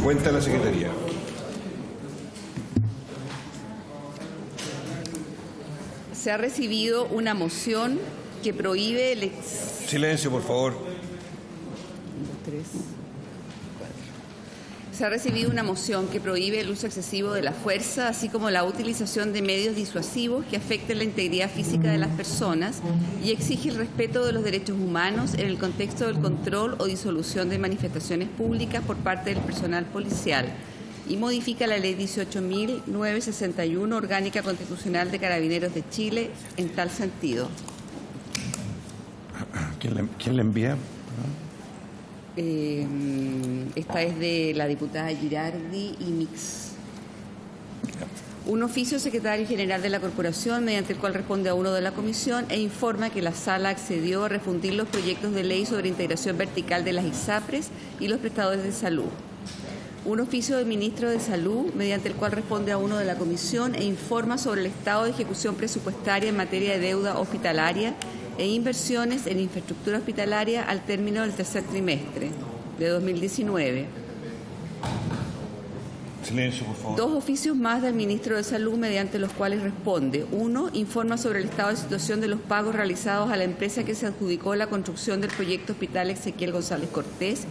Cuenta la Secretaría. Se ha recibido una moción que prohíbe el... Silencio, por favor. Se ha recibido una moción que prohíbe el uso excesivo de la fuerza, así como la utilización de medios disuasivos que afecten la integridad física de las personas y exige el respeto de los derechos humanos en el contexto del control o disolución de manifestaciones públicas por parte del personal policial y modifica la Ley 18.961, Orgánica Constitucional de Carabineros de Chile, en tal sentido. ¿Quién le envía? Esta es de la diputada Girardi y Mix. Un oficio secretario general de la Corporación, mediante el cual responde a uno de la Comisión e informa que la Sala accedió a refundir los proyectos de ley sobre integración vertical de las ISAPRES y los prestadores de salud. Un oficio del Ministro de Salud, mediante el cual responde a uno de la Comisión e informa sobre el estado de ejecución presupuestaria en materia de deuda hospitalaria e inversiones en infraestructura hospitalaria al término del tercer trimestre de 2019. Silencio, por favor. Dos oficios más del Ministro de Salud, mediante los cuales responde. Uno, informa sobre el estado de situación de los pagos realizados a la empresa que se adjudicó la construcción del proyecto Hospital Ezequiel González Cortés,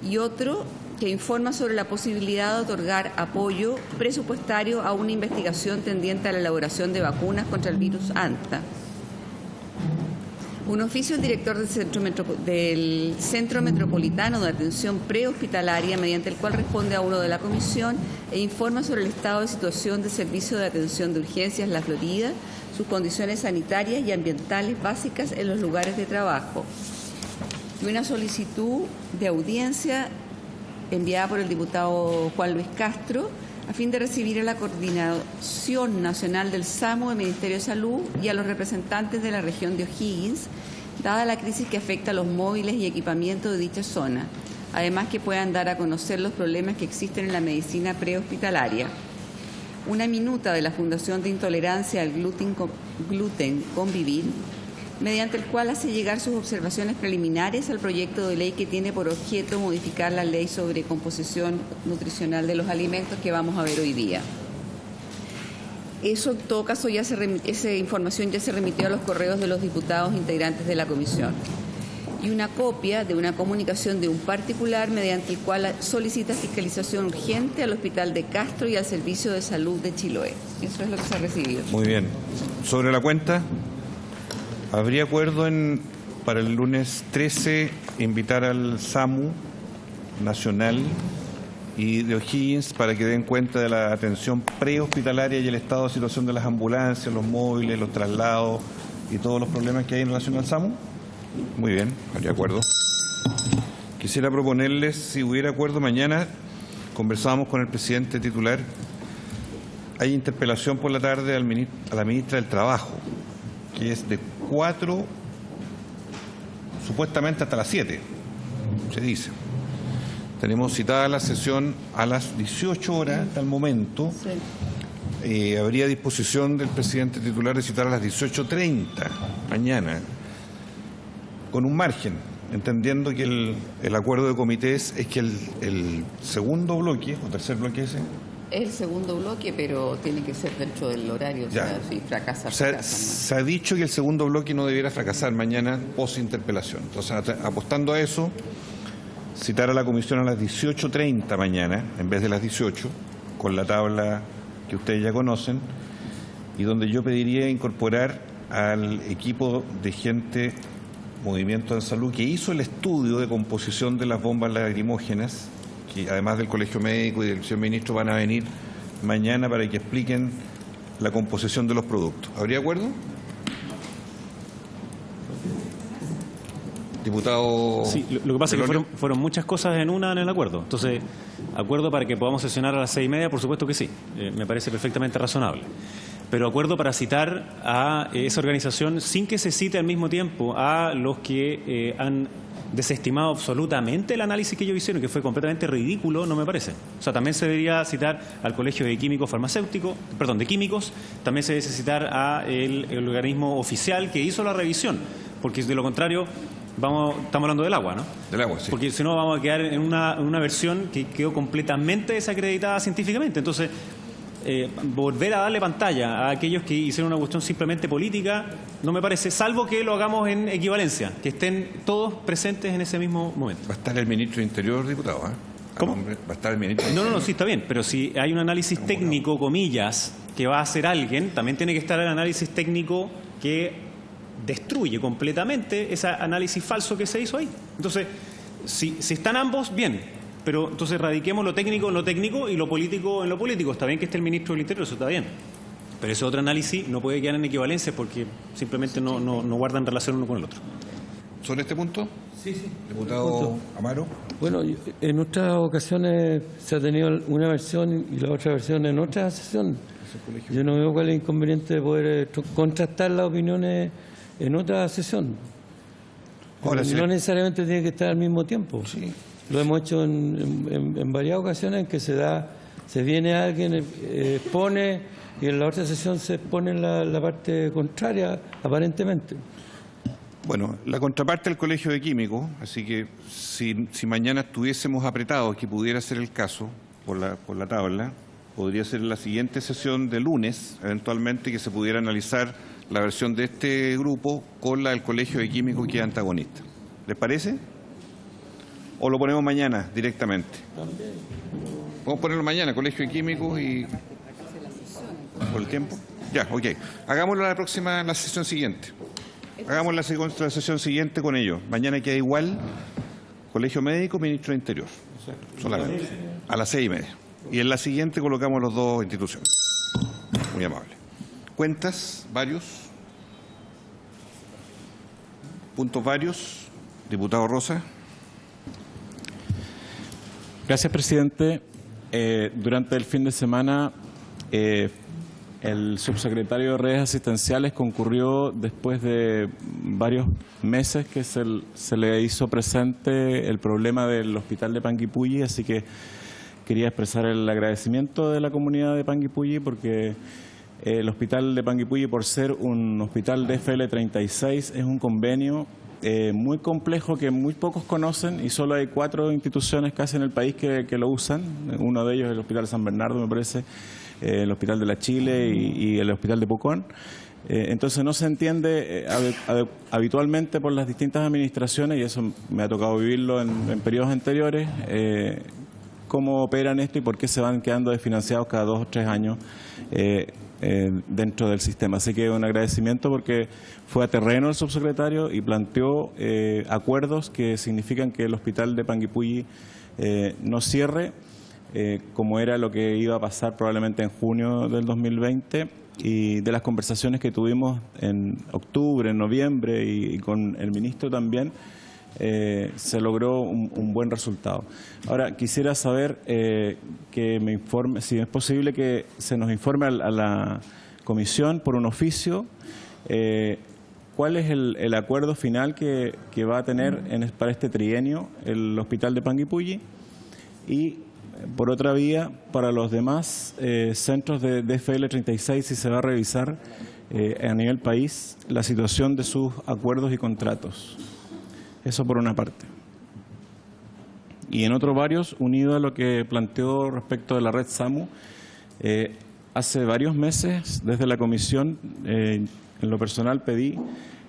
y otro, que informa sobre la posibilidad de otorgar apoyo presupuestario a una investigación tendiente a la elaboración de vacunas contra el virus ANTA. Un oficio del director del Centro Metropolitano de Atención Prehospitalaria, mediante el cual responde a uno de la Comisión e informa sobre el estado de situación del Servicio de Atención de Urgencias La Florida, sus condiciones sanitarias y ambientales básicas en los lugares de trabajo. Y una solicitud de audiencia enviada por el diputado Juan Luis Castro, a fin de recibir a la Coordinación Nacional del SAMU del Ministerio de Salud y a los representantes de la región de O'Higgins, dada la crisis que afecta a los móviles y equipamientos de dicha zona, además que puedan dar a conocer los problemas que existen en la medicina prehospitalaria. Una minuta de la Fundación de Intolerancia al Gluten Convivir, mediante el cual hace llegar sus observaciones preliminares al proyecto de ley que tiene por objeto modificar la ley sobre composición nutricional de los alimentos que vamos a ver hoy día. Eso, en todo caso, esa información ya se remitió a los correos de los diputados integrantes de la comisión. Y una copia de una comunicación de un particular mediante el cual solicita fiscalización urgente al Hospital de Castro y al Servicio de Salud de Chiloé. Eso es lo que se ha recibido. Muy bien. Sobre la cuenta, ¿habría acuerdo para el lunes 13 invitar al SAMU Nacional y de O'Higgins para que den cuenta de la atención prehospitalaria y el estado de situación de las ambulancias, los móviles, los traslados y todos los problemas que hay en relación al SAMU? Muy bien, habría acuerdo. Quisiera proponerles, si hubiera acuerdo, mañana conversábamos con el presidente titular. Hay interpelación por la tarde a la ministra del Trabajo, que es de 4, supuestamente hasta las 7, se dice. Tenemos citada la sesión a las 18 horas hasta el momento. Sí. Habría disposición del presidente titular de citar a las 18:30 mañana, con un margen, entendiendo que el acuerdo de comités es que el segundo bloque, o tercer bloque ese, el segundo bloque, pero tiene que ser dentro del horario. O sea, si fracasa, fracasa, ¿no? Se ha dicho que el segundo bloque no debiera fracasar mañana post-interpelación. Entonces, apostando a eso, citar a la comisión a las 18:30 mañana, en vez de las 18, con la tabla que ustedes ya conocen, y donde yo pediría incorporar al equipo de gente, Movimiento de Salud, que hizo el estudio de composición de las bombas lacrimógenas, que además del Colegio Médico y del señor Ministro van a venir mañana para que expliquen la composición de los productos. ¿Habría acuerdo? Diputado. Sí, lo que pasa es que fueron muchas cosas en el acuerdo. Entonces, acuerdo para que podamos sesionar a las 6:30, por supuesto que sí. Me parece perfectamente razonable. Pero acuerdo para citar a esa organización sin que se cite al mismo tiempo a los que han desestimado absolutamente el análisis que ellos hicieron, que fue completamente ridículo, no me parece. O sea, también se debería citar al Colegio de Químicos Farmacéuticos, de Químicos, también se debe citar a el organismo oficial que hizo la revisión, porque de lo contrario estamos hablando del agua, ¿no? Del agua, sí. Porque si no vamos a quedar en una versión que quedó completamente desacreditada científicamente. Entonces, volver a darle pantalla a aquellos que hicieron una cuestión simplemente política no me parece, salvo que lo hagamos en equivalencia, que estén todos presentes en ese mismo momento. Va a estar el ministro de Interior, diputado, ¿eh? ¿Cómo? Va a estar el ministro. No, sí, está bien, pero si hay un análisis técnico, comillas, que va a hacer alguien, también tiene que estar el análisis técnico que destruye completamente ese análisis falso que se hizo ahí. Entonces, si están ambos, bien. Pero entonces radiquemos lo técnico en lo técnico y lo político en lo político. Está bien que esté el ministro del Interior, eso está bien. Pero ese otro análisis no puede quedar en equivalencia porque simplemente no guardan relación uno con el otro. ¿Sobre este punto? Sí. Diputado Amaro. Bueno, en otras ocasiones se ha tenido una versión y la otra versión en otra sesión. Yo no veo cuál es el inconveniente de poder contrastar las opiniones en otra sesión. Ahora, no necesariamente tiene que estar al mismo tiempo. Sí. Lo hemos hecho en varias ocasiones en que se viene alguien, expone y en la otra sesión se expone la parte contraria, aparentemente. Bueno, la contraparte del Colegio de Químicos, así que si mañana estuviésemos apretados, que pudiera ser el caso, por la tabla, podría ser la siguiente sesión de lunes, eventualmente, que se pudiera analizar la versión de este grupo con la del Colegio de Químicos, que es antagonista. ¿Les parece? ¿O lo ponemos mañana directamente? Podemos ponerlo mañana, Colegio de Químicos y... ¿Por el tiempo? Ya, ok. Hagámoslo la sesión siguiente. Hagamos la sesión siguiente con ellos. Mañana queda igual, Colegio Médico, Ministro de Interior. Solamente. A las 6:30. Y en la siguiente colocamos las dos instituciones. Muy amable. Cuentas, varios. Puntos varios. Diputado Rosa. Gracias, presidente. Durante el fin de semana, el subsecretario de Redes Asistenciales concurrió después de varios meses que se le hizo presente el problema del hospital de Panguipulli, así que quería expresar el agradecimiento de la comunidad de Panguipulli porque el hospital de Panguipulli, por ser un hospital de FL 36, es un convenio muy complejo que muy pocos conocen y solo hay 4 instituciones casi en el país que lo usan. Uno de ellos es el Hospital San Bernardo, me parece, el Hospital de la Chile y el Hospital de Pucón. Entonces no se entiende habitualmente por las distintas administraciones, y eso me ha tocado vivirlo en periodos anteriores, cómo operan esto y por qué se van quedando desfinanciados cada 2 o 3 años dentro del sistema. Así que un agradecimiento porque fue a terreno el subsecretario y planteó acuerdos que significan que el hospital de Panguipulli no cierre, como era lo que iba a pasar probablemente en junio del 2020, y de las conversaciones que tuvimos en octubre, en noviembre y con el ministro también, se logró un buen resultado. Ahora, quisiera saber que me informe, si es posible que se nos informe a la comisión por un oficio, cuál es el acuerdo final que va a tener para este trienio el hospital de Panguipulli, y por otra vía, para los demás centros de FL 36, si se va a revisar a nivel país la situación de sus acuerdos y contratos. Eso por una parte. Y en otros varios, unido a lo que planteó respecto de la red SAMU, hace varios meses, desde la comisión, en lo personal pedí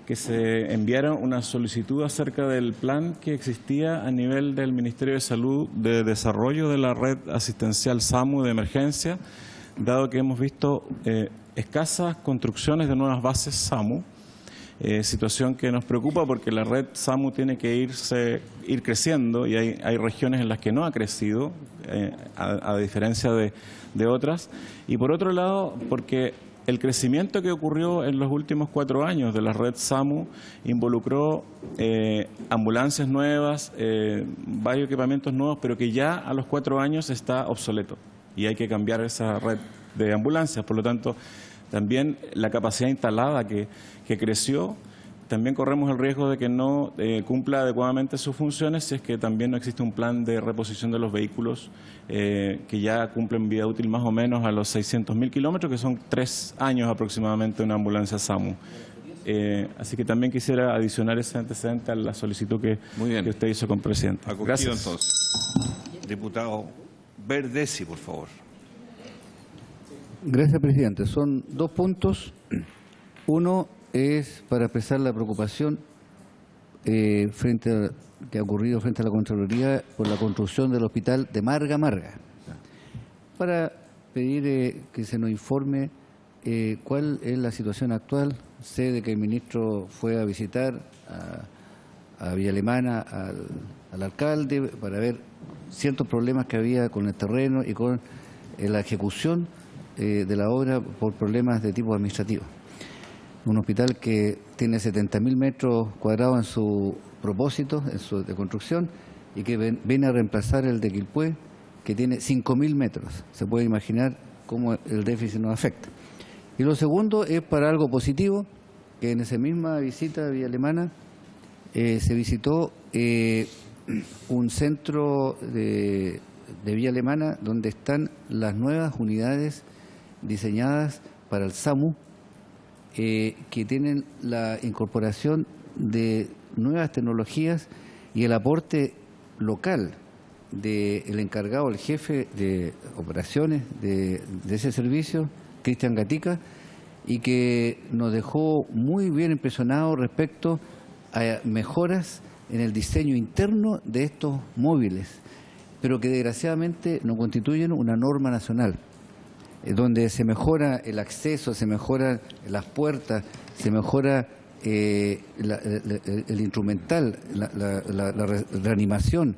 que se enviara una solicitud acerca del plan que existía a nivel del Ministerio de Salud de desarrollo de la red asistencial SAMU de emergencia, dado que hemos visto escasas construcciones de nuevas bases SAMU, situación que nos preocupa porque la red SAMU tiene que ir creciendo y hay regiones en las que no ha crecido, a diferencia de otras. Y por otro lado, porque el crecimiento que ocurrió en los últimos 4 años de la red SAMU involucró ambulancias nuevas, varios equipamientos nuevos, pero que ya a los 4 años está obsoleto y hay que cambiar esa red de ambulancias. Por lo tanto, también la capacidad instalada que creció, también corremos el riesgo de que no cumpla adecuadamente sus funciones si es que también no existe un plan de reposición de los vehículos que ya cumplen vida útil más o menos a los 600.000 kilómetros, que son 3 años aproximadamente una ambulancia SAMU. Así que también quisiera adicionar ese antecedente a la solicitud que usted hizo con presidente. Acogido, Gracias. entonces. Diputado Verdesi, por favor. Gracias, presidente. Son 2 puntos. Uno es para expresar la preocupación que ha ocurrido frente a la Contraloría por la construcción del hospital de Marga Marga. Para pedir que se nos informe cuál es la situación actual. Sé de que el ministro fue a visitar a Villa Alemana, al alcalde, para ver ciertos problemas que había con el terreno y con la ejecución de la obra por problemas de tipo administrativo. Un hospital que tiene 70.000 metros cuadrados en su propósito, de construcción, y que viene a reemplazar el de Quilpué, que tiene 5.000 metros. Se puede imaginar cómo el déficit nos afecta. Y lo segundo es para algo positivo, que en esa misma visita a Villa Alemana se visitó un centro de Villa Alemana donde están las nuevas unidades diseñadas para el SAMU, que tienen la incorporación de nuevas tecnologías y el aporte local del encargado, el jefe de operaciones de ese servicio, Cristian Gatica, y que nos dejó muy bien impresionados respecto a mejoras en el diseño interno de estos móviles, pero que desgraciadamente no constituyen una norma nacional, donde se mejora el acceso, se mejoran las puertas, se mejora el instrumental, la reanimación.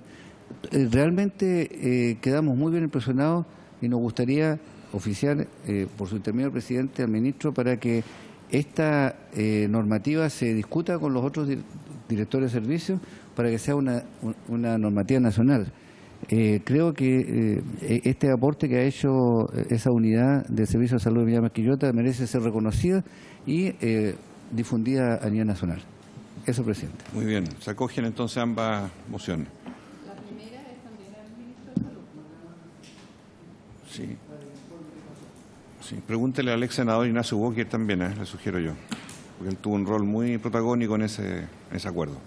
Realmente quedamos muy bien impresionados y nos gustaría oficiar por su intermedio, presidente, al ministro para que esta normativa se discuta con los otros directores de servicios para que sea una normativa nacional. Creo que este aporte que ha hecho esa unidad de servicio de salud de Villa Maquillota merece ser reconocida y difundida a nivel nacional. Eso, presidente. Muy bien. Se acogen entonces ambas mociones. La primera es también al ministro de Salud. Sí. Sí. Pregúntele al ex senador Ignacio Walker también, le sugiero yo, porque él tuvo un rol muy protagónico en ese acuerdo.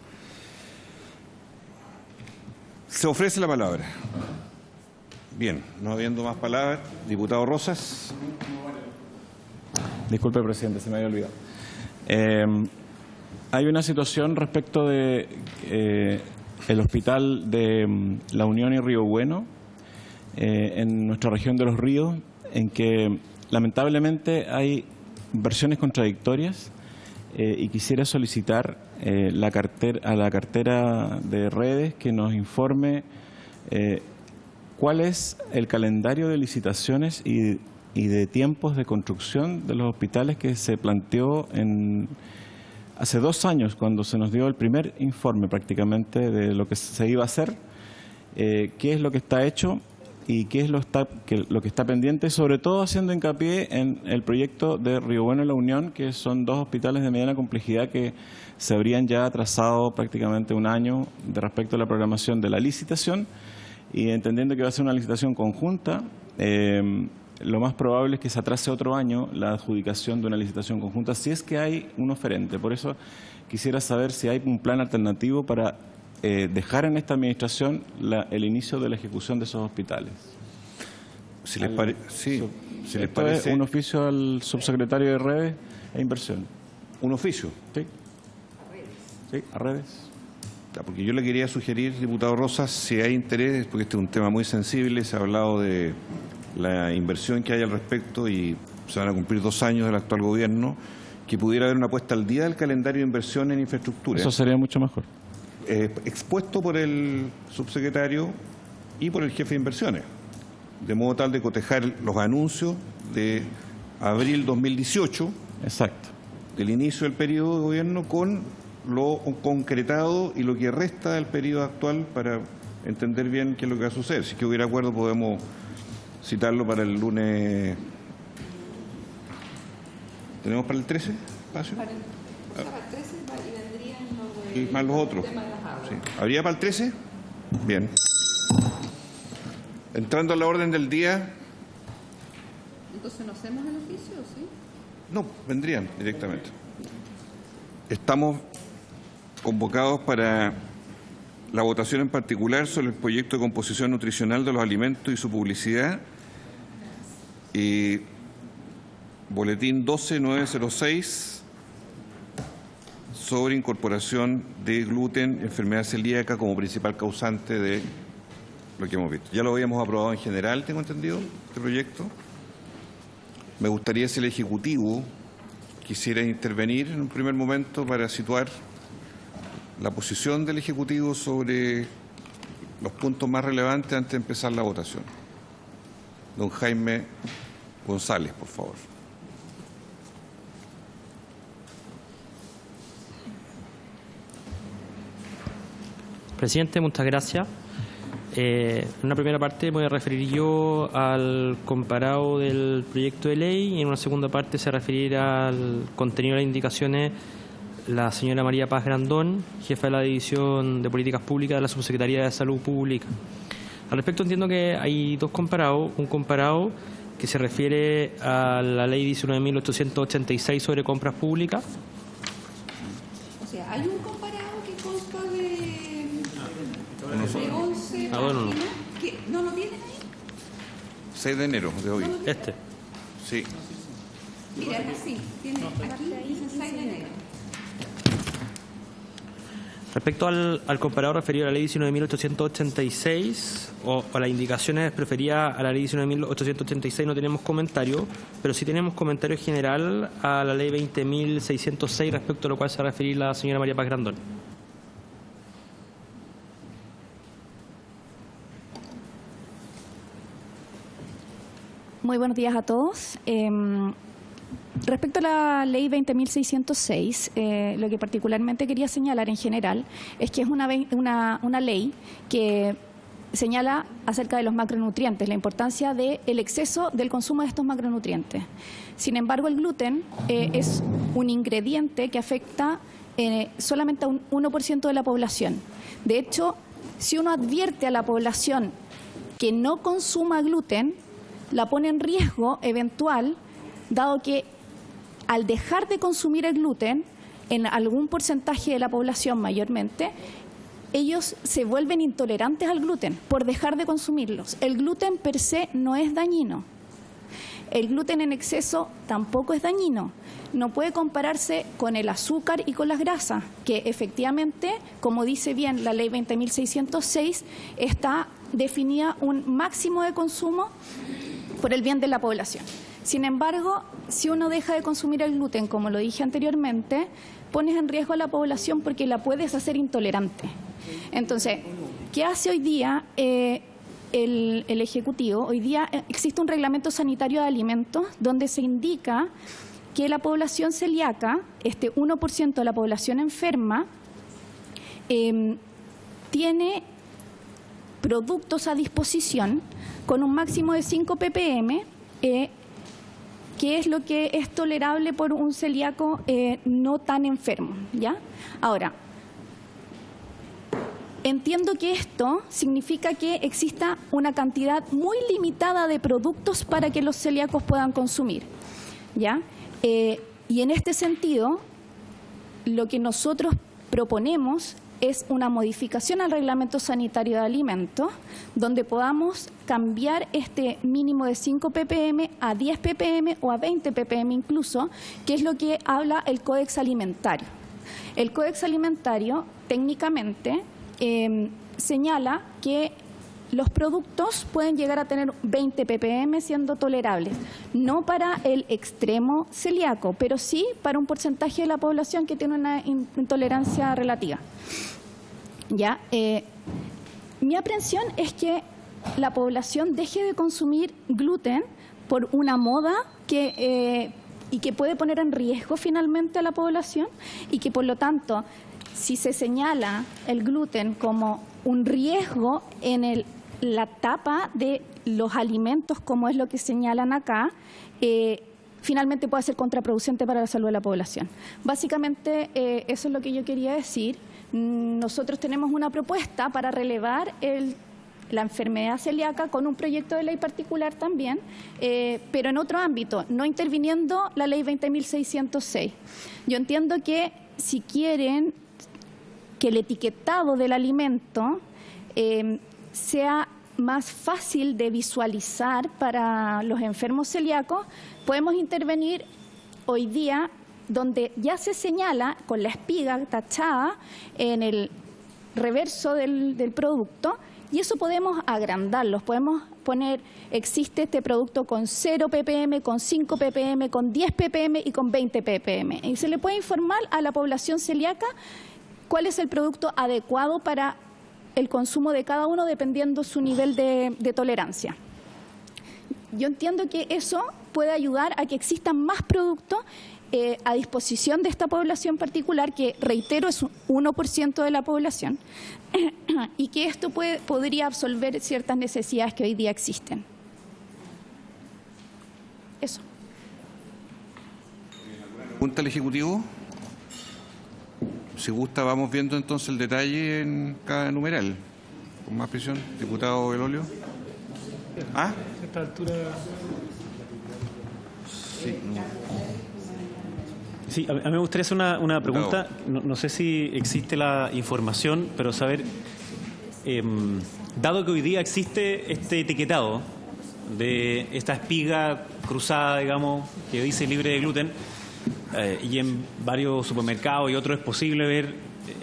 Se ofrece la palabra. Bien, no habiendo más palabras, diputado Rosas. Disculpe, presidente, se me había olvidado. Hay una situación respecto de el hospital de La Unión y Río Bueno, en nuestra región de Los Ríos, en que lamentablemente hay versiones contradictorias y quisiera solicitar a la cartera de redes que nos informe cuál es el calendario de licitaciones y de tiempos de construcción de los hospitales que se planteó hace 2 años, cuando se nos dio el primer informe prácticamente de lo que se iba a hacer, qué es lo que está hecho y qué es lo que está pendiente, sobre todo haciendo hincapié en el proyecto de Río Bueno y La Unión, que son 2 hospitales de mediana complejidad que se habrían ya atrasado prácticamente 1 año de respecto a la programación de la licitación, y entendiendo que va a ser una licitación conjunta, lo más probable es que se atrase otro año la adjudicación de una licitación conjunta, si es que hay un oferente. Por eso quisiera saber si hay un plan alternativo para dejar en esta administración el inicio de la ejecución de esos hospitales. Si les parece, Es un oficio al subsecretario de Redes e Inversión. ¿Un oficio? Sí. Sí, a Redes. Porque yo le quería sugerir, diputado Rosas, si hay interés, porque este es un tema muy sensible, se ha hablado de la inversión que hay al respecto y se van a cumplir 2 años del actual gobierno, que pudiera haber una puesta al día del calendario de inversión en infraestructura. Eso sería mucho mejor. Expuesto por el subsecretario y por el jefe de inversiones, de modo tal de cotejar los anuncios de abril 2018, exacto, del inicio del periodo de gobierno, con lo concretado y lo que resta del periodo actual, para entender bien qué es lo que va a suceder. Si que hubiera acuerdo, podemos citarlo para el lunes. ¿Tenemos para el 13 espacio? Para el 13 y vendrían los Y más los otros. Sí. ¿Habría para el 13? Bien. Entrando a la orden del día. Entonces, ¿no hacemos el oficio, sí? No, vendrían directamente. Estamos convocados para la votación en particular sobre el proyecto de composición nutricional de los alimentos y su publicidad. Boletín 12906 sobre incorporación de gluten, enfermedad celíaca como principal causante de lo que hemos visto. Ya lo habíamos aprobado en general, tengo entendido, este proyecto. Me gustaría si el Ejecutivo quisiera intervenir en un primer momento para situar la posición del Ejecutivo sobre los puntos más relevantes antes de empezar la votación. Don Jaime González, por favor. Presidente, muchas gracias. En una primera parte voy a referir yo al comparado del proyecto de ley y en una segunda parte se referirá al contenido de las indicaciones la señora María Paz Grandón, jefa de la División de Políticas Públicas de la Subsecretaría de Salud Pública. Al respecto entiendo que hay dos comparados, un comparado que se refiere a la ley 19.886 sobre compras públicas. O sea, hay un comparado que consta de 11 bueno, páginas. ¿No lo tienen ahí? 6 de enero de hoy. Este. Sí. Mira, es así. Tiene aquí dice 6 de enero. Respecto al comparado referido a la ley 19.886 o a las indicaciones preferidas a la ley 19.886 no tenemos comentario, pero sí tenemos comentario general a la ley 20.606 respecto a lo cual se va a referir la señora María Paz Grandón. Muy buenos días a todos. Respecto a la ley 20.606, lo que particularmente quería señalar en general es que es una ley que señala acerca de los macronutrientes, la importancia del exceso del consumo de estos macronutrientes. Sin embargo, el gluten es un ingrediente que afecta solamente a un 1% de la población. De hecho, si uno advierte a la población que no consuma gluten, la pone en riesgo eventual, dado que al dejar de consumir el gluten, en algún porcentaje de la población mayormente, ellos se vuelven intolerantes al gluten por dejar de consumirlos. El gluten per se no es dañino. El gluten en exceso tampoco es dañino. No puede compararse con el azúcar y con las grasas, que efectivamente, como dice bien la ley 20.606, está definida un máximo de consumo por el bien de la población. Sin embargo, si uno deja de consumir el gluten, como lo dije anteriormente, pones en riesgo a la población porque la puedes hacer intolerante. Entonces, ¿qué hace hoy día el Ejecutivo? Hoy día existe un reglamento sanitario de alimentos donde se indica que la población celíaca, este 1% de la población enferma, tiene productos a disposición con un máximo de 5 ppm, que es lo que es tolerable por un celíaco no tan enfermo, ¿ya? Ahora, entiendo que esto significa que exista una cantidad muy limitada de productos para que los celíacos puedan consumir, ¿ya? Y en este sentido, lo que nosotros proponemos es una modificación al Reglamento Sanitario de Alimentos, donde podamos cambiar este mínimo de 5 ppm a 10 ppm o a 20 ppm incluso, que es lo que habla el Códex Alimentario. El Códex Alimentario técnicamente señala que los productos pueden llegar a tener 20 ppm siendo tolerables, no para el extremo celíaco, pero sí para un porcentaje de la población que tiene una intolerancia relativa. ¿Ya? Mi aprehensión es que la población deje de consumir gluten por una moda y que puede poner en riesgo finalmente a la población y que, por lo tanto, si se señala el gluten como un riesgo en la tapa de los alimentos, como es lo que señalan acá, finalmente puede ser contraproducente para la salud de la población. Básicamente, eso es lo que yo quería decir. Nosotros tenemos una propuesta para relevar la enfermedad celíaca con un proyecto de ley particular también, pero en otro ámbito, no interviniendo la ley 20.606. Yo entiendo que si quieren que el etiquetado del alimento sea más fácil de visualizar para los enfermos celíacos, podemos intervenir hoy día donde ya se señala con la espiga tachada en el reverso del producto, y eso podemos agrandarlos, podemos poner, existe este producto con 0 ppm, con 5 ppm, con 10 ppm y con 20 ppm. Y se le puede informar a la población celíaca cuál es el producto adecuado para el consumo de cada uno dependiendo su nivel de tolerancia. Yo entiendo que eso puede ayudar a que existan más productos a disposición de esta población particular, que reitero es un 1% de la población, y que esto podría absolver ciertas necesidades que hoy día existen. Eso. ¿Pregunta al Ejecutivo? Si gusta, vamos viendo entonces el detalle en cada numeral. Con más presión, diputado Belolio. ¿Ah? A esta altura. Sí, no. Sí, a mí me gustaría hacer una pregunta. No sé si existe la información, pero saber, dado que hoy día existe este etiquetado de esta espiga cruzada, digamos, que dice libre de gluten, y en varios supermercados y otros es posible ver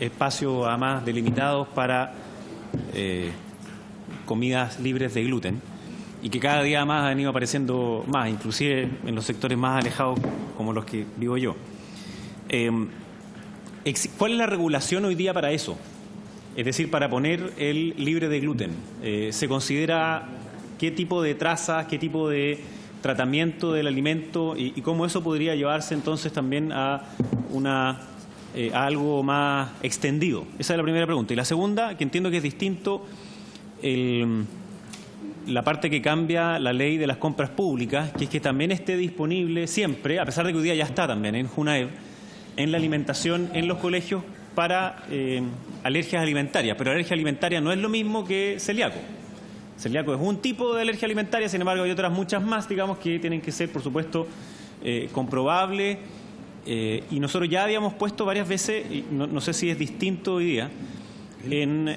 espacios además delimitados para comidas libres de gluten, y que cada día más han ido apareciendo más, inclusive en los sectores más alejados como los que vivo yo. ¿Cuál es la regulación hoy día para eso? Es decir, para poner el libre de gluten. ¿Se considera qué tipo de trazas, qué tipo de tratamiento del alimento y cómo eso podría llevarse entonces también a algo más extendido? Esa es la primera pregunta. Y la segunda, que entiendo que es distinto, la parte que cambia la ley de las compras públicas, que es que también esté disponible siempre, a pesar de que hoy día ya está también en Junaev, en la alimentación en los colegios para alergias alimentarias. Pero alergia alimentaria no es lo mismo que celíaco. Celíaco es un tipo de alergia alimentaria, sin embargo hay otras muchas más, digamos, que tienen que ser, por supuesto, comprobables. Y nosotros ya habíamos puesto varias veces, y no sé si es distinto hoy día, en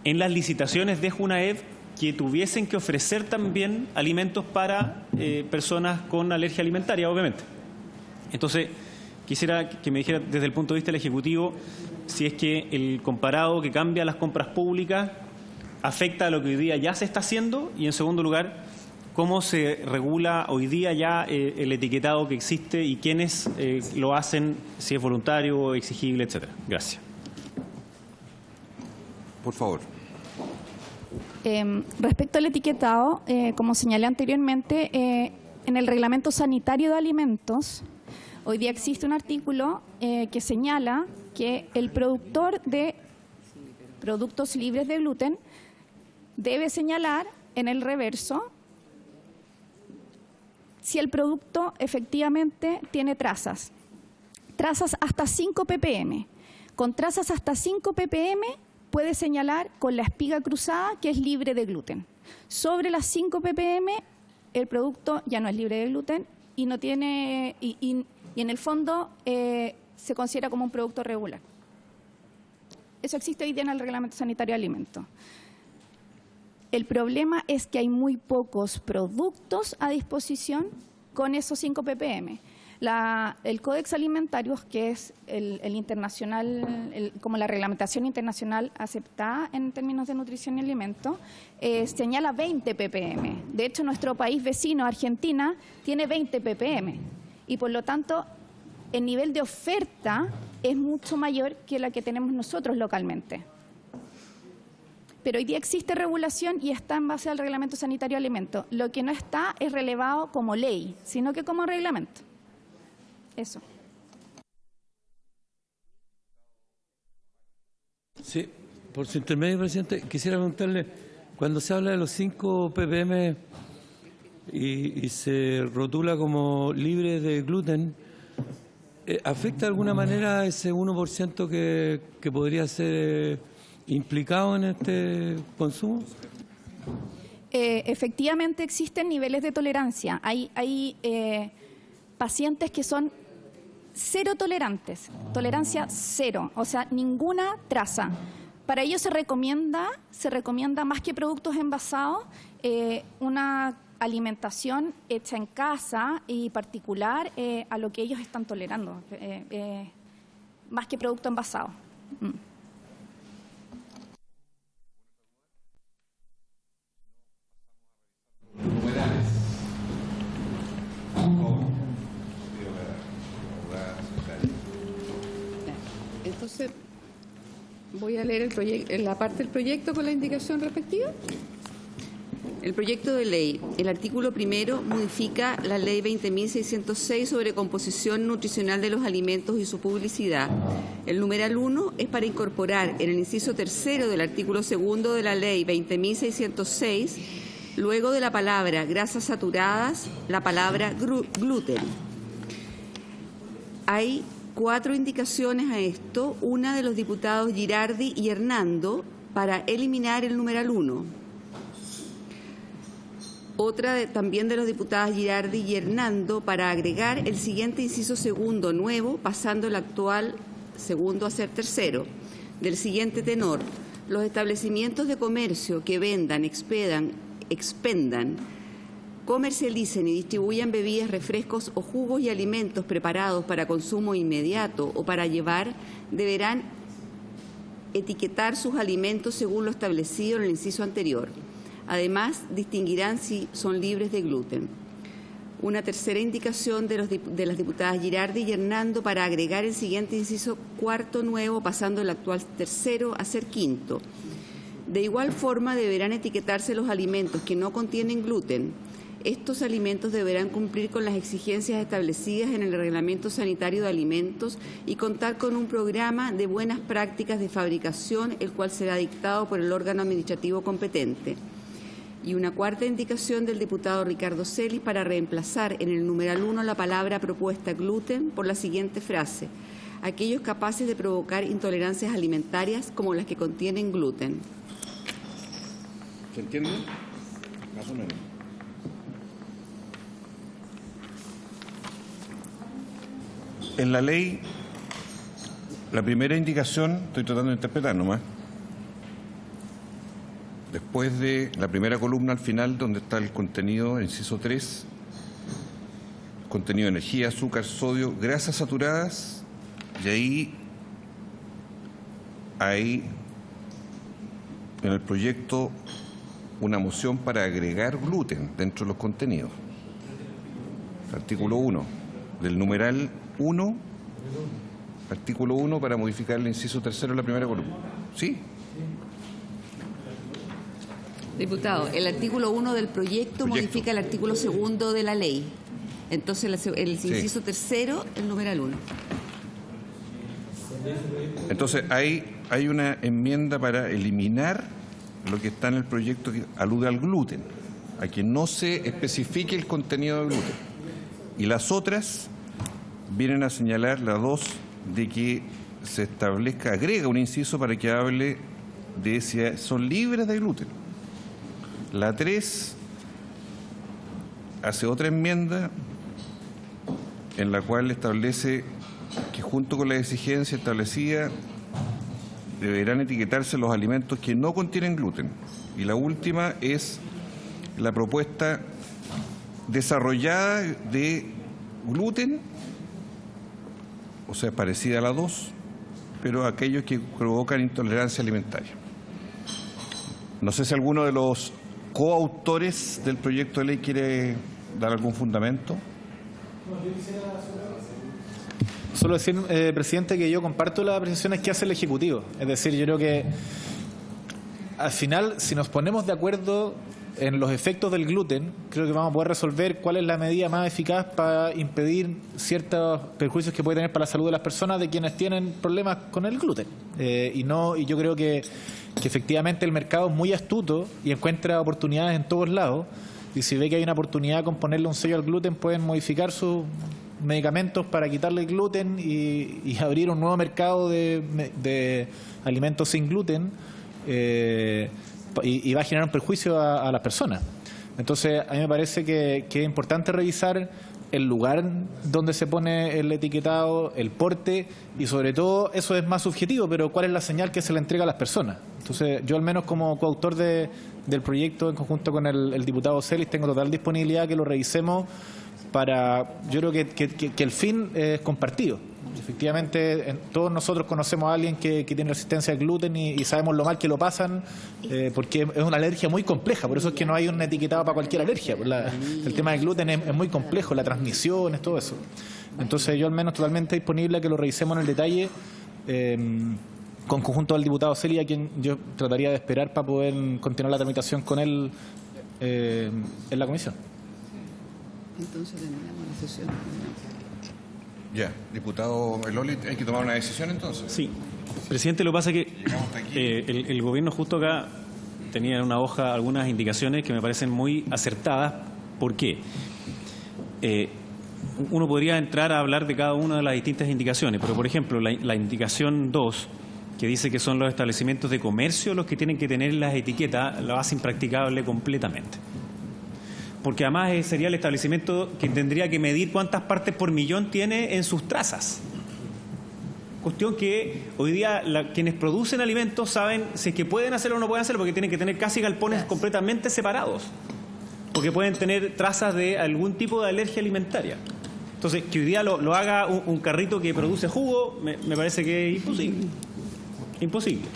las licitaciones de Junaev, que tuviesen que ofrecer también alimentos para personas con alergia alimentaria, obviamente. Entonces, quisiera que me dijera desde el punto de vista del Ejecutivo si es que el comparado que cambia las compras públicas afecta a lo que hoy día ya se está haciendo, y en segundo lugar, cómo se regula hoy día ya el etiquetado que existe y quiénes lo hacen, si es voluntario, exigible, etcétera. Gracias. Por favor. Respecto al etiquetado, como señalé anteriormente, en el Reglamento Sanitario de Alimentos, hoy día existe un artículo que señala que el productor de productos libres de gluten debe señalar en el reverso si el producto efectivamente tiene trazas hasta 5 ppm. Con trazas hasta 5 ppm puede señalar con la espiga cruzada que es libre de gluten. Sobre las 5 ppm el producto ya no es libre de gluten y no tiene y en el fondo se considera como un producto regular. Eso existe hoy día en el Reglamento Sanitario de Alimentos. El problema es que hay muy pocos productos a disposición con esos 5 ppm. El Códex Alimentario, que es el internacional, como la reglamentación internacional aceptada en términos de nutrición y alimento, señala 20 ppm. De hecho, nuestro país vecino, Argentina, tiene 20 ppm. Y por lo tanto, el nivel de oferta es mucho mayor que la que tenemos nosotros localmente. Pero hoy día existe regulación y está en base al Reglamento Sanitario de Alimentos. Lo que no está es relevado como ley, sino que como reglamento. Eso. Sí, por su intermedio, presidente, quisiera preguntarle, cuando se habla de los 5 ppm y se rotula como libre de gluten, ¿afecta de alguna manera ese 1% que podría ser implicados en este consumo? Efectivamente existen niveles de tolerancia. Hay pacientes que son cero tolerantes, tolerancia cero, o sea, ninguna traza. Para ello se recomienda más que productos envasados, una alimentación hecha en casa y particular a lo que ellos están tolerando, más que producto envasado. Entonces, voy a leer la parte del proyecto con la indicación respectiva. El proyecto de ley, el artículo primero modifica la ley 20.606 sobre composición nutricional de los alimentos y su publicidad. El numeral 1 es para incorporar en el inciso tercero del artículo segundo de la ley 20.606, luego de la palabra grasas saturadas, la palabra gluten. Hay 4 indicaciones a esto, una de los diputados Girardi y Hernando para eliminar el numeral 1. Otra también de los diputados Girardi y Hernando para agregar el siguiente inciso segundo nuevo, pasando el actual segundo a ser tercero, del siguiente tenor: los establecimientos de comercio que vendan, expendan, comercialicen y distribuyan bebidas, refrescos o jugos y alimentos preparados para consumo inmediato o para llevar, deberán etiquetar sus alimentos según lo establecido en el inciso anterior. Además, distinguirán si son libres de gluten. Una tercera indicación de las diputadas Girardi y Hernando para agregar el siguiente inciso cuarto nuevo, pasando el actual tercero a ser quinto. De igual forma, deberán etiquetarse los alimentos que no contienen gluten. Estos alimentos deberán cumplir con las exigencias establecidas en el Reglamento Sanitario de Alimentos y contar con un programa de buenas prácticas de fabricación, el cual será dictado por el órgano administrativo competente. Y una cuarta indicación del diputado Ricardo Celis para reemplazar en el numeral 1 la palabra propuesta gluten por la siguiente frase: aquellos capaces de provocar intolerancias alimentarias como las que contienen gluten. ¿Se entiende? Más o menos. En la ley, la primera indicación, estoy tratando de interpretar nomás, después de la primera columna al final, donde está el contenido, inciso 3, contenido de energía, azúcar, sodio, grasas saturadas, y ahí hay en el proyecto una moción para agregar gluten dentro de los contenidos. Artículo 1, del numeral 1, artículo 1, para modificar el inciso tercero de la primera columna. ¿Sí? Diputado, el artículo 1 del proyecto modifica el artículo segundo de la ley. Entonces, el inciso tercero, el numeral 1. Entonces, hay una enmienda para eliminar lo que está en el proyecto que alude al gluten, a que no se especifique el contenido de gluten. Y las otras vienen a señalar, la 2, de que se establezca, agrega un inciso para que hable de si son libres de gluten. La 3 hace otra enmienda en la cual establece que junto con la exigencia establecida deberán etiquetarse los alimentos que no contienen gluten. Y la última es la propuesta desarrollada de gluten, o sea, parecida a la 2, pero aquellos que provocan intolerancia alimentaria. No sé si alguno de los coautores del proyecto de ley quiere dar algún fundamento. Solo decir, presidente, que yo comparto las apreciaciones que hace el Ejecutivo. Es decir, yo creo que al final, si nos ponemos de acuerdo en los efectos del gluten, creo que vamos a poder resolver cuál es la medida más eficaz para impedir ciertos perjuicios que puede tener para la salud de las personas de quienes tienen problemas con el gluten. Y yo creo que efectivamente el mercado es muy astuto y encuentra oportunidades en todos lados. Y si ve que hay una oportunidad con ponerle un sello al gluten, pueden modificar sus medicamentos para quitarle el gluten y abrir un nuevo mercado de alimentos sin gluten, y va a generar un perjuicio a las personas. Entonces, a mí me parece que es importante revisar el lugar donde se pone el etiquetado, el porte y sobre todo, eso es más subjetivo, pero cuál es la señal que se le entrega a las personas. Entonces, yo al menos como coautor del proyecto en conjunto con el diputado Celis tengo total disponibilidad que lo revisemos para, yo creo que el fin es compartido. Efectivamente, todos nosotros conocemos a alguien que tiene resistencia al gluten y sabemos lo mal que lo pasan, porque es una alergia muy compleja, por eso es que no hay un etiquetado para cualquier alergia. El tema del gluten es muy complejo, la transmisión, es todo eso. Entonces yo al menos totalmente disponible a que lo revisemos en el detalle, con conjunto del diputado Celia, a quien yo trataría de esperar para poder continuar la tramitación con él en la comisión. Entonces terminamos la sesión. Ya, diputado Eloli, ¿hay que tomar una decisión entonces? Sí. Presidente, lo que pasa es que el gobierno justo acá tenía en una hoja algunas indicaciones que me parecen muy acertadas. ¿Por qué? Uno podría entrar a hablar de cada una de las distintas indicaciones, pero por ejemplo, la indicación 2, que dice que son los establecimientos de comercio los que tienen que tener las etiquetas, lo hace impracticable completamente. Porque además sería el establecimiento que tendría que medir cuántas partes por millón tiene en sus trazas. Cuestión que hoy día quienes producen alimentos saben si es que pueden hacerlo o no pueden hacerlo, porque tienen que tener casi galpones completamente separados, porque pueden tener trazas de algún tipo de alergia alimentaria. Entonces, que hoy día lo haga un carrito que produce jugo, me parece que es imposible. Imposible.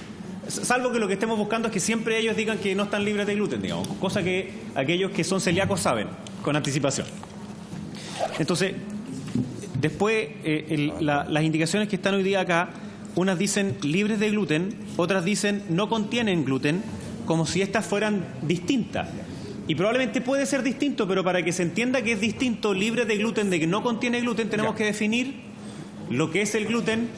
Salvo que lo que estemos buscando es que siempre ellos digan que no están libres de gluten, digamos, cosa que aquellos que son celíacos saben con anticipación. Entonces, después, las indicaciones que están hoy día acá, unas dicen libres de gluten, otras dicen no contienen gluten, como si estas fueran distintas. Y probablemente puede ser distinto, pero para que se entienda que es distinto libre de gluten de que no contiene gluten, tenemos que definir lo que es el gluten,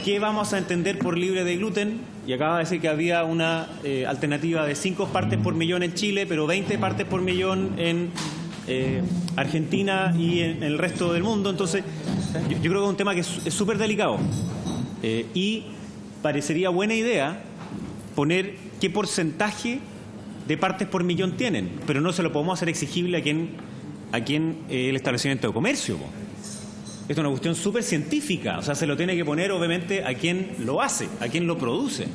qué vamos a entender por libre de gluten. Y acaba de decir que había una alternativa de 5 partes por millón en Chile, pero 20 partes por millón en Argentina y en el resto del mundo. Entonces, yo creo que es un tema que es súper delicado. Y parecería buena idea poner qué porcentaje de partes por millón tienen, pero no se lo podemos hacer exigible a quien el establecimiento de comercio. Esto es una cuestión súper científica, o sea, se lo tiene que poner obviamente a quien lo hace, a quien lo produce,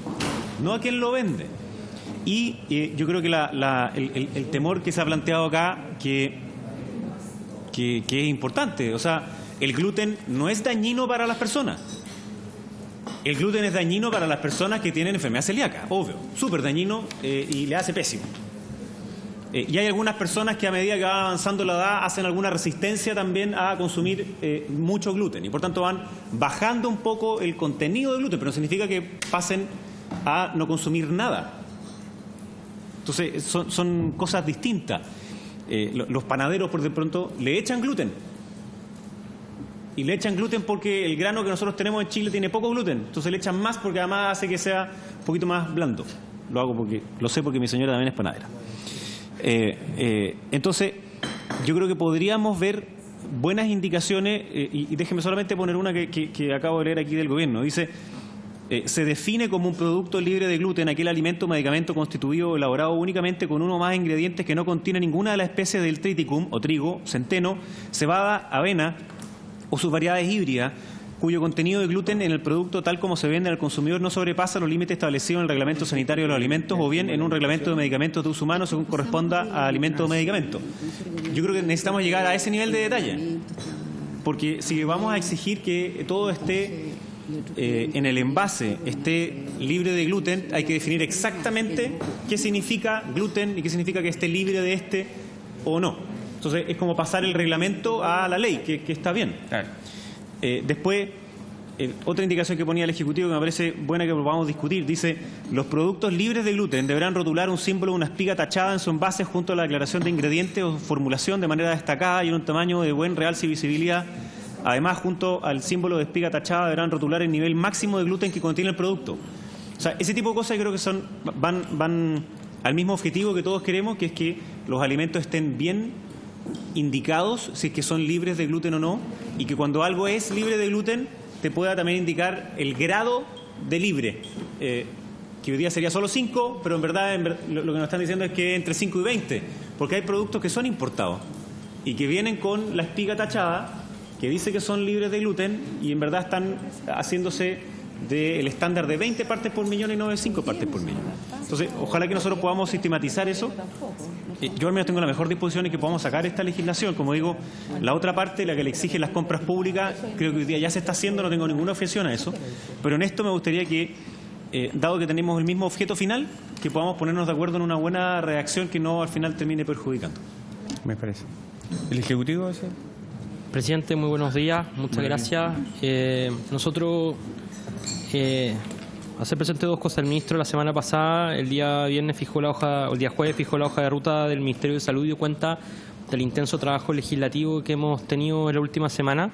no a quien lo vende. Y yo creo que el temor que se ha planteado acá, que es importante, o sea, el gluten no es dañino para las personas. El gluten es dañino para las personas que tienen enfermedad celíaca, obvio, súper dañino y le hace pésimo. Y hay algunas personas que a medida que va avanzando la edad hacen alguna resistencia también a consumir mucho gluten y por tanto van bajando un poco el contenido de gluten, pero no significa que pasen a no consumir nada. Entonces son cosas distintas. Los panaderos por de pronto le echan gluten. Y le echan gluten porque el grano que nosotros tenemos en Chile tiene poco gluten. Entonces le echan más porque además hace que sea un poquito más blando. Lo hago porque lo sé porque mi señora también es panadera. Entonces, yo creo que podríamos ver buenas indicaciones, y déjeme solamente poner una que acabo de leer aquí del gobierno. Dice, se define como un producto libre de gluten aquel alimento o medicamento constituido o elaborado únicamente con uno o más ingredientes que no contiene ninguna de las especies del triticum, o trigo, centeno, cebada, avena o sus variedades híbridas, cuyo contenido de gluten en el producto tal como se vende al consumidor no sobrepasa los límites establecidos en el reglamento sanitario de los alimentos o bien en un reglamento de medicamentos de uso humano según corresponda a alimentos o medicamentos. Yo creo que necesitamos llegar a ese nivel de detalle, porque si vamos a exigir que todo esté en el envase, esté libre de gluten, hay que definir exactamente qué significa gluten y qué significa que esté libre de este o no. Entonces es como pasar el reglamento a la ley, que está bien. Claro. Después, otra indicación que ponía el Ejecutivo que me parece buena que podamos discutir, dice, los productos libres de gluten deberán rotular un símbolo o una espiga tachada en su envase junto a la declaración de ingredientes o formulación de manera destacada y en un tamaño de buen realce y visibilidad. Además, junto al símbolo de espiga tachada deberán rotular el nivel máximo de gluten que contiene el producto. O sea, ese tipo de cosas yo creo que van al mismo objetivo que todos queremos, que es que los alimentos estén bien indicados si es que son libres de gluten o no, y que cuando algo es libre de gluten te pueda también indicar el grado de libre. que hoy día sería solo 5, pero en verdad lo que nos están diciendo es que entre 5 y 20, porque hay productos que son importados y que vienen con la espiga tachada, que dice que son libres de gluten, y en verdad están haciéndose del estándar de 20 partes por millón y no de 5 partes por millón. Entonces, ojalá que nosotros podamos sistematizar eso. Yo al menos tengo la mejor disposición en que podamos sacar esta legislación. Como digo, la otra parte, la que le exige las compras públicas, creo que hoy día ya se está haciendo, no tengo ninguna objeción a eso. Pero en esto me gustaría que, dado que tenemos el mismo objeto final, que podamos ponernos de acuerdo en una buena redacción que no al final termine perjudicando. Me parece. ¿El Ejecutivo ese? Presidente, muy buenos días. Muchas gracias. Nosotros... hacer presente dos cosas. El ministro la semana pasada, el día jueves fijó la hoja de ruta del Ministerio de Salud y dio cuenta del intenso trabajo legislativo que hemos tenido en la última semana,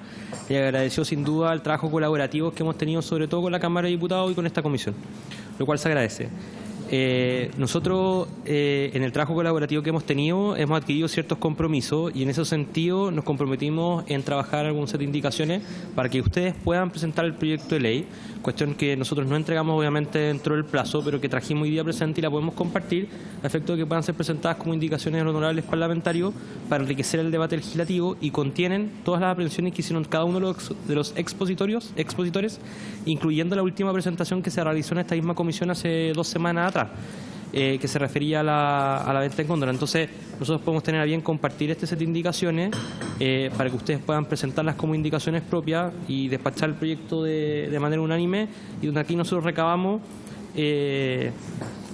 y agradeció sin duda el trabajo colaborativo que hemos tenido sobre todo con la Cámara de Diputados y con esta comisión, lo cual se agradece. Nosotros en el trabajo colaborativo que hemos tenido hemos adquirido ciertos compromisos, y en ese sentido nos comprometimos en trabajar algún set de indicaciones para que ustedes puedan presentar el proyecto de ley, cuestión que nosotros no entregamos obviamente dentro del plazo, pero que trajimos hoy día presente y la podemos compartir a efecto de que puedan ser presentadas como indicaciones de los honorables parlamentarios para enriquecer el debate legislativo, y contienen todas las aprehensiones que hicieron cada uno de los expositores, incluyendo la última presentación que se realizó en esta misma comisión hace 2 semanas atrás, que se refería a la venta en contra. Entonces, nosotros podemos tener a bien compartir este set de indicaciones para que ustedes puedan presentarlas como indicaciones propias y despachar el proyecto de manera unánime, y donde aquí nosotros recabamos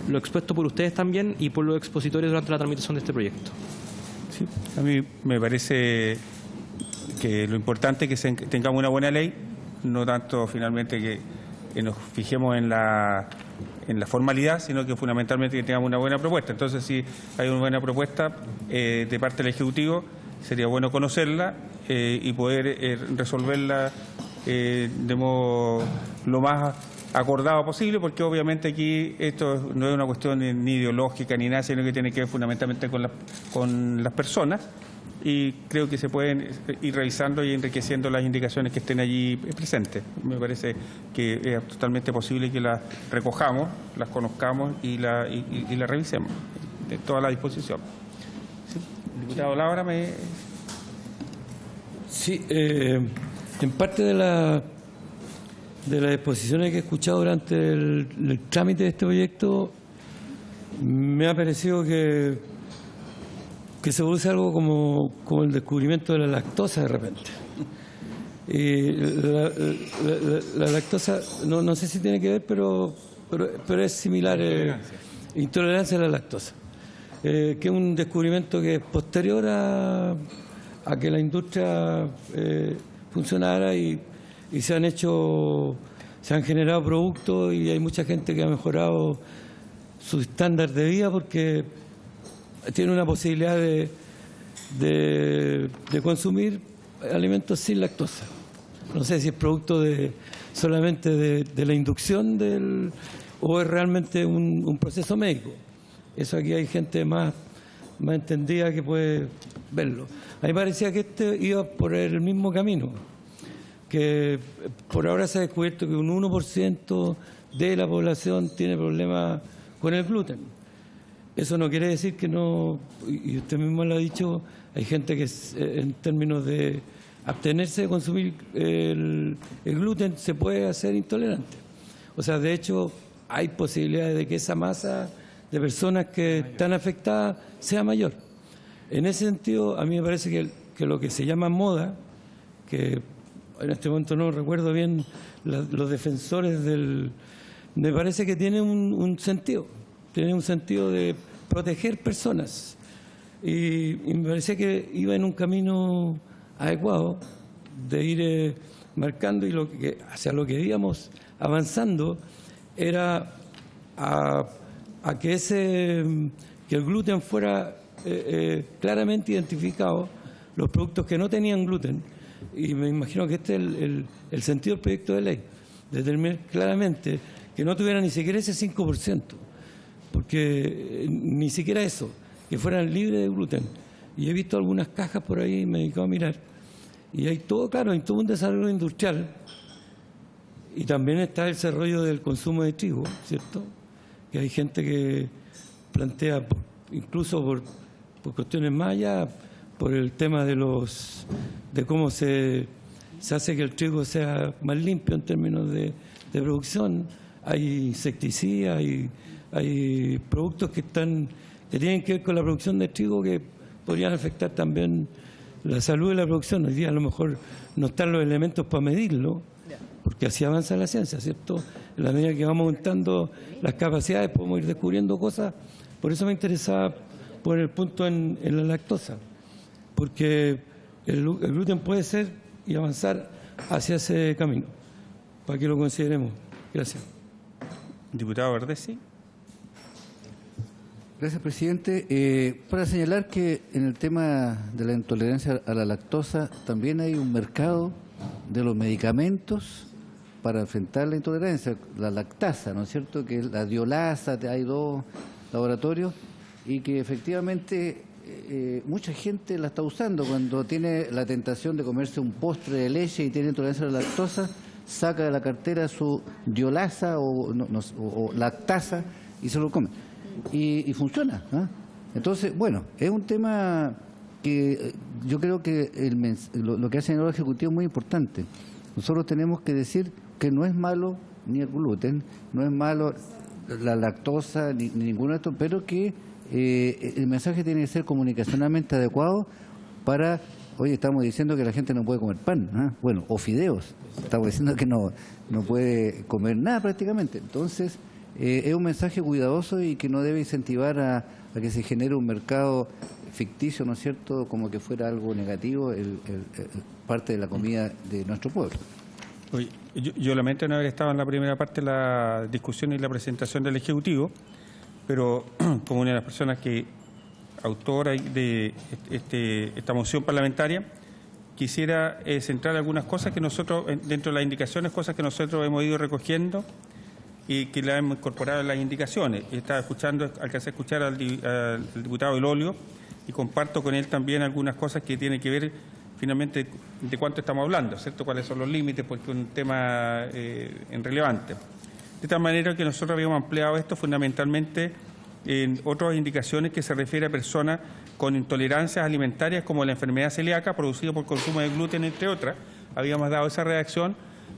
lo expuesto por ustedes también y por los expositores durante la tramitación de este proyecto. Sí, a mí me parece que lo importante es que tengamos una buena ley, no tanto finalmente que nos fijemos en la formalidad, sino que fundamentalmente que tengamos una buena propuesta. Entonces, si hay una buena propuesta de parte del Ejecutivo, sería bueno conocerla y poder resolverla de modo lo más acordado posible, porque obviamente aquí esto no es una cuestión ni ideológica ni nada, sino que tiene que ver fundamentalmente con las personas, y creo que se pueden ir revisando y enriqueciendo las indicaciones que estén allí presentes. Me parece que es totalmente posible que las recojamos, las conozcamos y las revisemos. De toda la disposición. ¿Sí? Diputado Labra, Sí, en parte de las exposiciones que he escuchado durante el trámite de este proyecto, me ha parecido que se produce algo como el descubrimiento de la lactosa de repente. La lactosa, no sé si tiene que ver, pero es similar. Intolerancia a la lactosa. Que es un descubrimiento que es posterior a que la industria funcionara, y se han generado productos, y hay mucha gente que ha mejorado su estándar de vida porque tiene una posibilidad de consumir alimentos sin lactosa. No sé si es producto solamente de la inducción o es realmente un proceso médico. Eso aquí hay gente más entendida que puede verlo. A mí parecía que este iba por el mismo camino, que por ahora se ha descubierto que un 1% de la población tiene problemas con el gluten. Eso no quiere decir que no, y usted mismo lo ha dicho, hay gente que en términos de abstenerse de consumir el gluten se puede hacer intolerante. O sea, de hecho, hay posibilidades de que esa masa de personas que están afectadas sea mayor. En ese sentido, a mí me parece que lo que se llama moda, que en este momento no recuerdo bien los defensores me parece que tiene un sentido. Tiene un sentido de proteger personas, y me parecía que iba en un camino adecuado de ir marcando, y hacia lo que íbamos avanzando era a que el gluten fuera claramente identificado, los productos que no tenían gluten, y me imagino que este es el sentido del proyecto de ley, determinar claramente que no tuviera ni siquiera ese 5%. Porque ni siquiera eso, que fueran libres de gluten. Y he visto algunas cajas por ahí, me he dedicado a mirar, y hay todo, claro, hay todo un desarrollo industrial, y también está el desarrollo del consumo de trigo, ¿cierto? que hay gente que plantea, incluso por cuestiones más allá, por el tema de cómo se hace que el trigo sea más limpio en términos de producción. Hay insecticidas, hay productos que tienen que ver con la producción de trigo que podrían afectar también la salud de la producción. Hoy día a lo mejor no están los elementos para medirlo, porque así avanza la ciencia, ¿cierto? En la medida que vamos aumentando las capacidades podemos ir descubriendo cosas. Por eso me interesaba poner el punto en la lactosa, porque el gluten puede ser y avanzar hacia ese camino, para que lo consideremos. Gracias. Diputado Verdesi. Gracias, presidente. Para señalar que en el tema de la intolerancia a la lactosa también hay un mercado de los medicamentos para enfrentar la intolerancia, la lactasa, ¿no es cierto?, que la diolasa, hay 2 laboratorios, y que efectivamente mucha gente la está usando cuando tiene la tentación de comerse un postre de leche y tiene intolerancia a la lactosa, saca de la cartera su diolasa o lactasa y se lo come. Y funciona, ¿eh? Entonces, bueno, es un tema que yo creo que lo que ha señalado el Ejecutivo es muy importante. Nosotros tenemos que decir que no es malo ni el gluten, no es malo la lactosa, ni ninguno de estos, pero que el mensaje tiene que ser comunicacionalmente adecuado para... Hoy estamos diciendo que la gente no puede comer pan, ¿eh? Bueno, o fideos. Estamos diciendo que no puede comer nada prácticamente. Entonces, es un mensaje cuidadoso y que no debe incentivar a que se genere un mercado ficticio, ¿no es cierto?, como que fuera algo negativo parte de la comida de nuestro pueblo. Oye, yo lamento no haber estado en la primera parte de la discusión y la presentación del Ejecutivo, pero como una de las personas que autora de esta moción parlamentaria, quisiera centrar algunas cosas que nosotros, dentro de las indicaciones, cosas que nosotros hemos ido recogiendo y que las hemos incorporado en las indicaciones. Alcancé a escuchar al diputado Elolio y comparto con él también algunas cosas que tienen que ver finalmente de cuánto estamos hablando, ¿cierto?, cuáles son los límites, porque es un tema relevante. De tal manera que nosotros habíamos ampliado esto fundamentalmente en otras indicaciones que se refiere a personas con intolerancias alimentarias como la enfermedad celíaca producida por consumo de gluten, entre otras. Habíamos dado esa redacción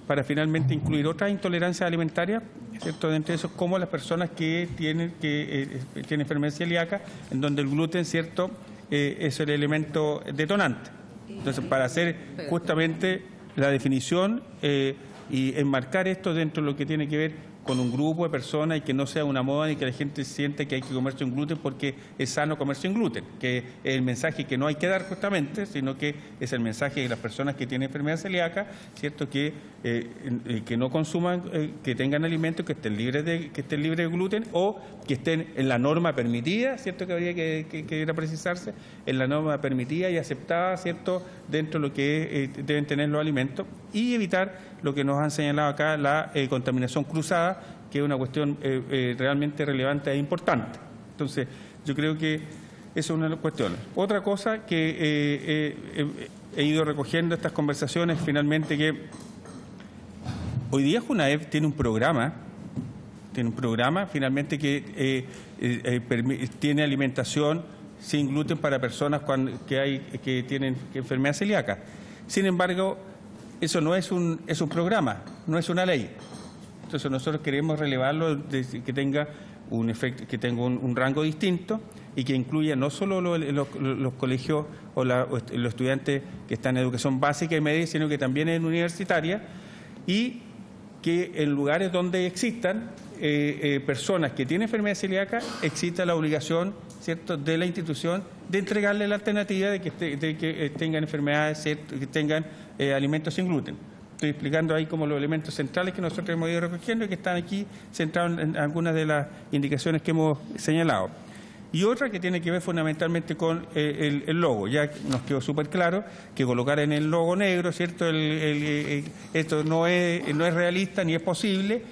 para finalmente incluir otras intolerancias alimentarias, ¿cierto?, entre esos como las personas que tienen enfermedad celíaca, en donde el gluten, ¿cierto?, es el elemento detonante. Entonces, para hacer justamente la definición y enmarcar esto dentro de lo que tiene que ver con un grupo de personas y que no sea una moda ni que la gente siente que hay que comerse un gluten porque es sano comerse un gluten, que es el mensaje que no hay que dar justamente, sino que es el mensaje de las personas que tienen enfermedad celíaca, ¿cierto?, que no consuman, que tengan alimentos que estén libres de gluten o que estén en la norma permitida, ¿cierto?, que habría que ir a precisarse, en la norma permitida y aceptada, ¿cierto?, dentro de lo que deben tener los alimentos, y evitar lo que nos han señalado acá, la contaminación cruzada, que es una cuestión realmente relevante e importante. Entonces, yo creo que esa es una de las cuestiones. Otra cosa que he ido recogiendo estas conversaciones, finalmente, que hoy día Junaev tiene un programa finalmente que tiene alimentación sin gluten para personas que tienen enfermedad celíaca. Sin embargo, eso no es un programa, no es una ley. Entonces nosotros queremos relevarlo, que tenga un efecto, que tenga un rango distinto y que incluya no solo los colegios o los estudiantes que están en educación básica y media, sino que también en universitaria, y que en lugares donde existan personas que tienen enfermedad celíaca exista la obligación, ¿cierto?, de la institución de entregarle la alternativa de que tengan enfermedades, ¿cierto?, que tengan alimentos sin gluten. Estoy explicando ahí como los elementos centrales que nosotros hemos ido recogiendo y que están aquí centrados en algunas de las indicaciones que hemos señalado. Y otra que tiene que ver fundamentalmente con el logo. Ya nos quedó súper claro que colocar en el logo negro, ¿cierto?, esto no es realista ni es posible,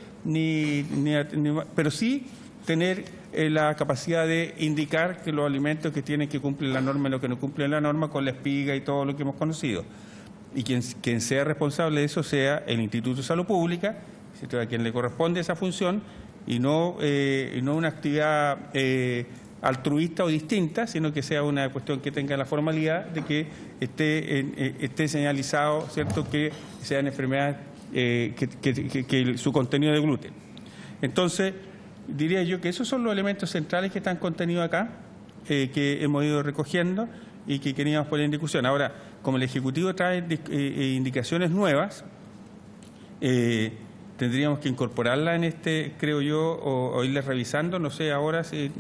pero sí tener la capacidad de indicar que los alimentos que tienen que cumplir la norma y lo que no cumplen la norma, con la espiga y todo lo que hemos conocido. Y quien sea responsable de eso sea el Instituto de Salud Pública, ¿cierto?, a quien le corresponde esa función, y no una actividad altruista o distinta, sino que sea una cuestión que tenga la formalidad de que esté señalizado, ¿cierto?, que sean enfermedades que su contenido de gluten. Entonces, diría yo que esos son los elementos centrales que están contenidos acá, que hemos ido recogiendo y que queríamos poner en discusión. Ahora, como el Ejecutivo trae indicaciones nuevas, tendríamos que incorporarla en creo yo, o irles revisando, no sé ahora si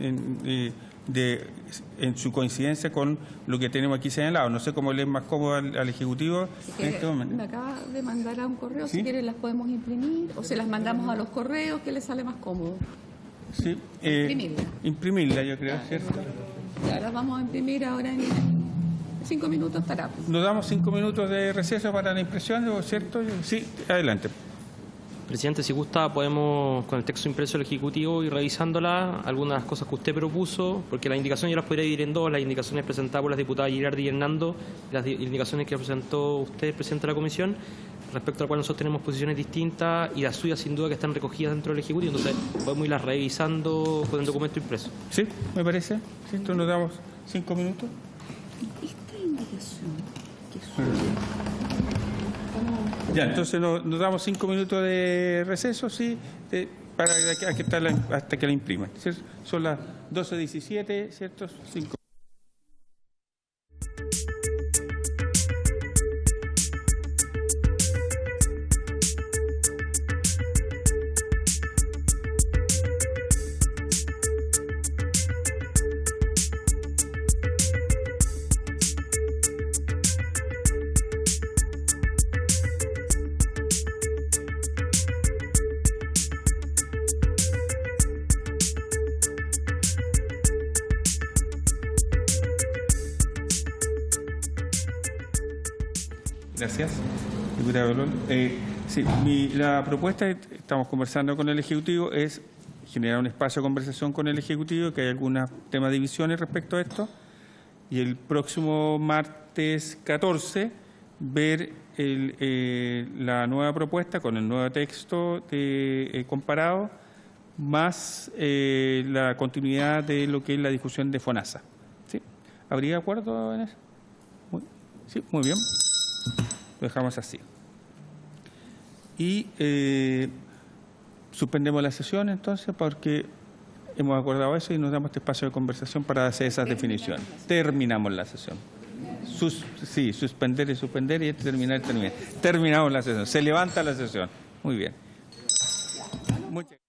en su coincidencia con lo que tenemos aquí señalado. No sé cómo le es más cómodo al Ejecutivo en este momento. Me acaba de mandar a un correo, ¿Sí? Si quieren las podemos imprimir o se las mandamos a los correos, que les sale más cómodo. Sí, imprimirla yo creo, ¿cierto? Ya las vamos a imprimir ahora en 5 minutos estará. Nos damos 5 minutos de receso para la impresión, ¿cierto? Sí, adelante. Presidente, si gusta, podemos, con el texto impreso del Ejecutivo, ir revisándola, algunas de las cosas que usted propuso, porque las indicaciones yo las podría dividir en dos, las indicaciones presentadas por las diputadas Girardi y Hernando, las indicaciones que presentó usted, presidente de la Comisión, respecto a las cuales nosotros tenemos posiciones distintas, y las suyas, sin duda, que están recogidas dentro del Ejecutivo. Entonces, podemos irlas revisando con el documento impreso. Sí, me parece. Sí, entonces nos damos 5 minutos. Esta indicación que Ya, entonces nos damos 5 minutos de receso, sí, para hasta que la impriman. ¿Cierto? Son las 12:17, ¿cierto? 5. Gracias, diputado Belol. Sí, la propuesta, estamos conversando con el Ejecutivo, es generar un espacio de conversación con el Ejecutivo, que hay algunos temas de divisiones respecto a esto, y el próximo martes 14 ver la nueva propuesta con el nuevo texto comparado, más la continuidad de lo que es la discusión de FONASA. ¿Sí? ¿Habría acuerdo en eso? Sí, muy bien. Lo dejamos así. Y suspendemos la sesión entonces porque hemos acordado eso y nos damos este espacio de conversación para hacer esas definiciones. Terminamos la sesión. Sí, suspender y terminar. Terminamos la sesión. Se levanta la sesión. Muy bien. Muchas gracias.